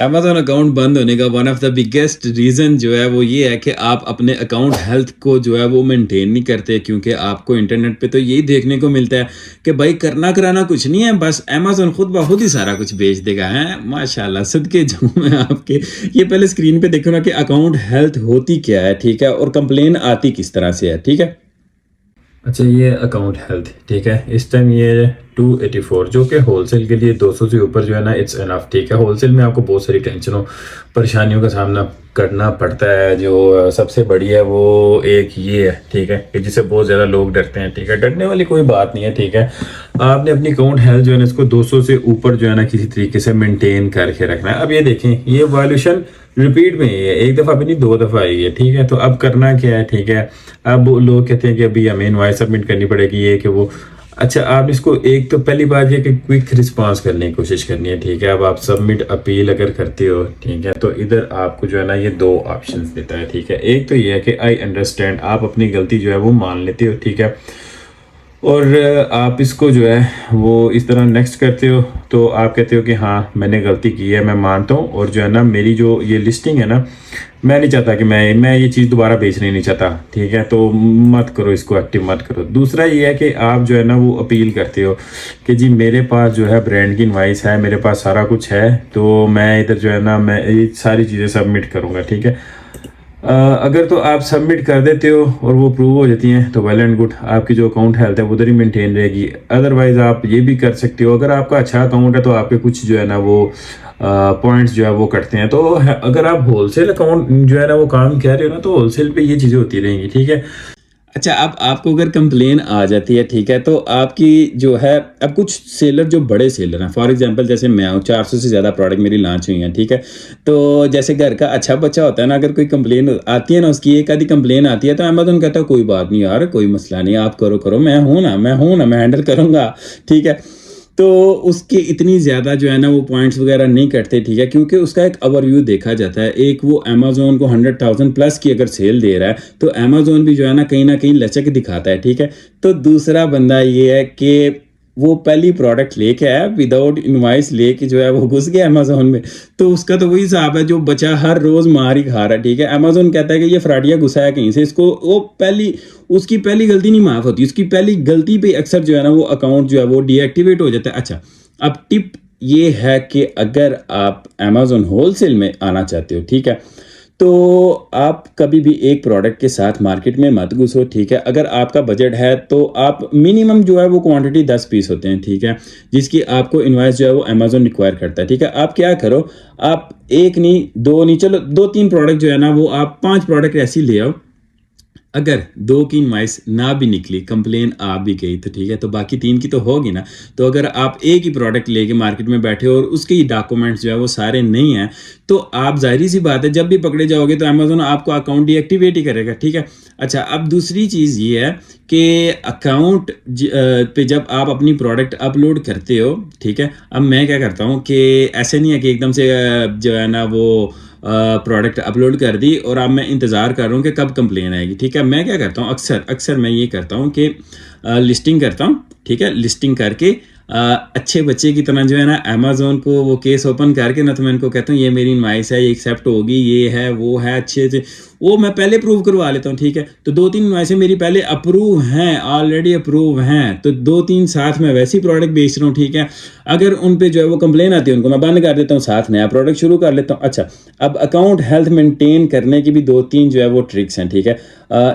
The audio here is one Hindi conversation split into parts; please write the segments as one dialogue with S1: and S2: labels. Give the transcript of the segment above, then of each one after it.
S1: अमेज़न अकाउंट बंद होने का one of the biggest reason जो है वो ये है कि आप अपने अकाउंट हेल्थ को जो है वो मेंटेन नहीं करते, क्योंकि आपको इंटरनेट पे तो यही देखने को मिलता है कि भाई करना कराना कुछ नहीं है, बस अमेज़न खुद ब खुद ही सारा कुछ बेच देगा। हैं माशाल्लाह, सदके जाऊँ मैं आपके। ये पहले स्क्रीन पे देखो ना कि अकाउंट हेल्थ होती क्या है, ठीक है, और कंप्लेन आती किस तरह से है, ठीक है। अच्छा, ये अकाउंट हेल्थ, ठीक है, इस टाइम ये 284 जो कि होलसेल के लिए 200 से ऊपर जो है ना इट्स इनफ, ठीक है। होलसेल में आपको बहुत सारी टेंशनों परेशानियों का सामना करना पड़ता है। जो सबसे बड़ी है वो एक ये है, ठीक है, कि जिससे बहुत ज़्यादा लोग डरते हैं, ठीक है। डरने वाली कोई बात नहीं है, ठीक है। आपने अपनी अकाउंट हेल्थ जो है ना इसको 200 से ऊपर जो है ना किसी तरीके से मेंटेन करके रखना है। अब ये देखें, ये वॉल्यूशन रिपीट में ही है, एक दफ़ा भी नहीं, दो दफ़ा आई है, ठीक है। तो अब करना क्या है, ठीक है। अब लोग कहते हैं कि अभी हमें इनवॉइस सबमिट करनी पड़ेगी, ये कि वो। अच्छा, आप इसको एक तो पहली बात ये कि क्विक रिस्पांस करने की कोशिश करनी है, ठीक है। अब आप सबमिट अपील अगर करते हो, ठीक है, तो इधर आपको जो है ना ये दो ऑप्शंस देता है, ठीक है। एक तो ये है कि आई अंडरस्टैंड, आप अपनी गलती जो है वो मान लेते हो, ठीक है, और आप इसको जो है वो इस तरह नेक्स्ट करते हो, तो आप कहते हो कि हाँ मैंने गलती की है, मैं मानता हूँ, और जो है ना मेरी जो ये लिस्टिंग है ना, मैं नहीं चाहता कि मैं ये चीज़ दोबारा बेचनी नहीं चाहता, ठीक है, तो मत करो, इसको एक्टिव मत करो। दूसरा ये है कि आप जो है ना वो अपील करते हो कि जी मेरे पास जो है ब्रांड की इनवाइस है, मेरे पास सारा कुछ है, तो मैं इधर जो है ना मैं ये सारी चीज़ें सबमिट करूँगा, ठीक है। अगर तो आप सबमिट कर देते हो और वो प्रूव हो जाती हैं तो वेल एंड गुड, आपकी जो अकाउंट हेल्थ है वो उधर ही मेंटेन रहेगी। अदरवाइज़ आप ये भी कर सकते हो, अगर आपका अच्छा अकाउंट है तो आपके कुछ जो है ना वो पॉइंट्स जो है वो कटते हैं। तो अगर आप होलसेल अकाउंट जो है ना वो काम कह रहे हो ना, तो होलसेल पे ये चीज़ें होती रहेंगी, ठीक है। अच्छा, अब आपको अगर कंप्लेन आ जाती है, ठीक है, तो आपकी जो है, अब कुछ सेलर जो बड़े सेलर हैं, फॉर एग्जांपल जैसे मैं हूँ, 400 से ज़्यादा प्रोडक्ट मेरी लॉन्च हुई हैं, ठीक है। तो जैसे घर का अच्छा बच्चा होता है ना, अगर कोई कंप्लेन आती है ना, उसकी एक आधी कंप्लेन आती है, तो अमेज़न कहता है कोई बात नहीं यार, कोई मसला नहीं, आप करो करो, मैं हूँ ना, मैं हैंडल करूँगा, ठीक है। तो उसके इतनी ज़्यादा जो है ना वो पॉइंट्स वगैरह नहीं कटते, ठीक है, क्योंकि उसका एक ओवरव्यू देखा जाता है। एक वो अमेज़न को 100,000 प्लस की अगर सेल दे रहा है, तो अमेज़न भी जो है ना कहीं लचक दिखाता है, ठीक है। तो दूसरा बंदा ये है कि वो पहली प्रोडक्ट लेके आया विदाउट इनवॉइस लेके जो है वो घुस गया अमेज़न में, तो उसका तो वही हिसाब है जो बचा हर रोज़ मार ही खा रहा है, ठीक है। अमेज़न कहता है कि ये फ्रॉडिया घुसा है कहीं से, इसको वो उसकी पहली गलती नहीं माफ़ होती, उसकी पहली गलती पे अक्सर जो है ना वो अकाउंट जो है वो डीएक्टिवेट हो जाता है। अच्छा, अब टिप ये है कि अगर आप अमेज़न होलसेल में आना चाहते हो, ठीक है, तो आप कभी भी एक प्रोडक्ट के साथ मार्केट में मत घुसो, ठीक है। अगर आपका बजट है तो आप मिनिमम जो है वो क्वांटिटी 10 पीस होते हैं, ठीक है, जिसकी आपको इनवॉइस जो है वो अमेज़न रिक्वायर करता है, ठीक है। आप क्या करो, आप एक नहीं, दो नहीं, चलो 2-3 प्रोडक्ट जो है ना वो आप 5 प्रोडक्ट ऐसी ले आओ। अगर 2 की इनवॉइस ना भी निकली, कंप्लेन आ भी गई, तो ठीक है, तो बाकी 3 की तो होगी ना। तो अगर आप एक ही प्रोडक्ट लेके मार्केट में बैठे हो और उसके ही डॉक्यूमेंट्स जो है वो सारे नहीं हैं, तो आप ज़ाहिर सी बात है जब भी पकड़े जाओगे तो अमेज़न आपको अकाउंट डीएक्टिवेट ही करेगा, ठीक है। अच्छा, अब दूसरी चीज़ ये है कि अकाउंट पे जब आप अपनी प्रोडक्ट अपलोड करते हो, ठीक है, अब मैं क्या करता हूँ कि ऐसे नहीं है कि एकदम से जो है ना वो प्रोडक्ट अपलोड कर दी और अब मैं इंतज़ार कर रहा हूँ कि कब कंप्लेन आएगी, ठीक है। मैं क्या करता हूँ, अक्सर मैं ये करता हूँ कि लिस्टिंग करता हूँ, ठीक है। लिस्टिंग करके अच्छे बच्चे की तरह जो है ना अमेज़न को वो केस ओपन करके ना, तो मैं इनको कहता हूँ ये मेरी इनवॉइस है, ये एक्सेप्ट होगी, ये है वो है, अच्छे से वो मैं पहले प्रूव करवा लेता हूँ, ठीक है। तो 2-3 इनवॉइसें मेरी पहले अप्रूव हैं, ऑलरेडी अप्रूव हैं, तो 2-3 साथ में वैसी प्रोडक्ट बेच रहा हूँ, ठीक है। अगर उन पे जो है वो कंप्लेन आती है, उनको मैं बंद कर देता हूँ, साथ नया प्रोडक्ट शुरू कर लेता हूँ। अच्छा, अब अकाउंट हेल्थ मेंटेन करने की भी 2-3 जो है वो ट्रिक्स हैं, ठीक है।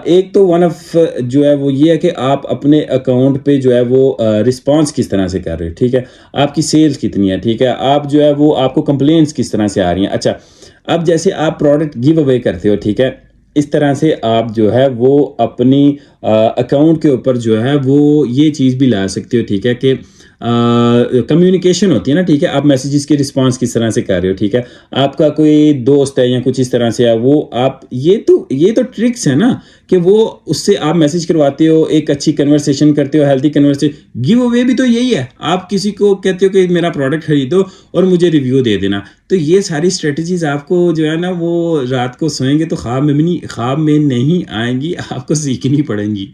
S1: एक तो वन ऑफ जो है वो ये है कि आप अपने अकाउंट पे जो है वो रिस्पांस किस तरह से कर रहे हो, ठीक है। आपकी सेल्स कितनी है, ठीक है, आप जो है वो आपको कंप्लेंट्स किस तरह से आ रही हैं। अच्छा, अब जैसे आप प्रोडक्ट गिव अवे करते हो, ठीक है, इस तरह से आप जो है वो अपनी अकाउंट के ऊपर जो है वो ये चीज़ भी ला सकते हो, ठीक है, कि कम्युनिकेशन होती है ना, ठीक है। आप मैसेजेस के रिस्पांस किस तरह से कर रहे हो, ठीक है। आपका कोई दोस्त है या कुछ इस तरह से है, वो आप ये तो ट्रिक्स है ना कि वो उससे आप मैसेज करवाते हो, एक अच्छी कन्वर्सेशन करते हो, हेल्थी कन्वर्सेशन। गिव अवे भी तो यही है, आप किसी को कहते हो कि मेरा प्रोडक्ट खरीदो और मुझे रिव्यू दे देना। तो ये सारी स्ट्रेटजीज आपको जो है ना वो रात को सोएंगे तो ख्वाब में नहीं आएंगी, आपको सीखनी पड़ेंगी।